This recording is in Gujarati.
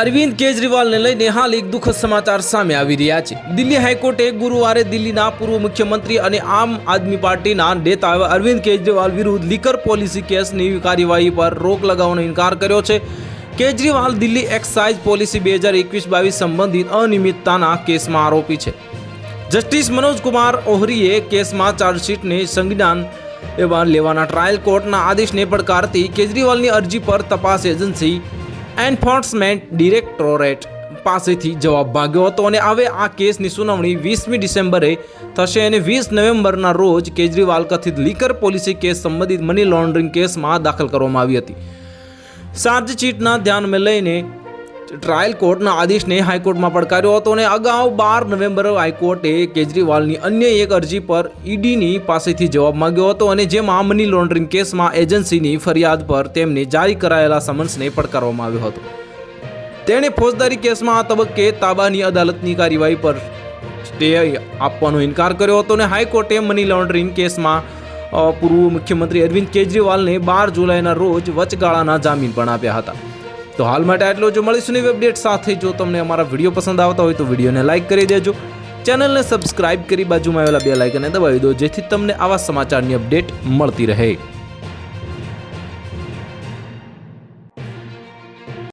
અરવિંદ કેજરીવાલને લઈને હાલ એક દુઃખદ સમાચાર સામે આવી રહ્યા છે। દિલ્હી હાઈકોર્ટે ગુરુવારે દિલ્હીના પૂર્વ મુખ્યમંત્રી અને આમ આદમી પાર્ટીના નેતા અરવિંદ કેજરીવાલ વિરુદ્ધ લીકર પોલિસી કેસની કાર્યવાહી પર રોક લગાવવાનો ઇનકાર કર્યો છે। કેજરીવાલ દિલ્હી એક્સાઇઝ પોલિસી 2021-22 સંબંધિત અનિયમિતતાના કેસમાં આરોપી છે। જસ્ટિસ મનોજ કુમાર ઓહરીએ કેસમાં ચાર્જશીટને સંજ્ઞાન લેવાના ટ્રાયલ કોર્ટના આદેશને પડકારતી કેજરીવાલની અરજી પર તપાસ એજન્સી એન્ફોર્સમેન્ટ ડિરેક્ટોરેટ પાસેથી જવાબ માંગ્યો હતો અને હવે આ કેસની સુનાવણી 20મી ડિસેમ્બરે થશે અને 20 નવેમ્બરના રોજ કેજરીવાલ કથિત લીકર પોલિસી કેસ સંબંધિત મની લોન્ડરિંગ કેસમાં દાખલ કરવામાં આવી હતી। ચાર્જશીટના ધ્યાનમાં લઈને ટ્રાયલ કોર્ટના આદેશને હાઈકોર્ટમાં પડકાર્યો હતો અને અગાઉ 12 નવેમ્બરે હાઈકોર્ટે કેજરીવાલની અન્ય એક અરજી પર ઈડીની પાસેથી જવાબ માંગ્યો હતો અને જેમાં મની લોન્ડરિંગ કેસમાં એજન્સીની ફરિયાદ પર તેમને જારી કરાયેલા સમન્સને પડકારવામાં આવ્યો હતો। તેણે ફોજદારી કેસમાં આ તબક્કે તાબાની અદાલતની કાર્યવાહી પર સ્ટે આપવાનો ઇનકાર કર્યો હતો અને હાઈકોર્ટે મની લોન્ડરિંગ કેસમાં પૂર્વ મુખ્યમંત્રી અરવિંદ કેજરીવાલને 12 જુલાઈના રોજ વચગાળાના જામીન પણ આપ્યા હતા। તો હાલ માટે આટલો। જો મળીશું નવી અપડેટ સાથે। જો તમને અમારા વિડીયો પસંદ આવતા હોય તો વિડીયોને લાઇક કરી દેજો, ચેનલને સબસ્ક્રાઇબ કરી બાજુમાં આવેલા બેલ આઇકનને દબાવી દો, જેથી તમને આવા સમાચારની અપડેટ મળતી રહે।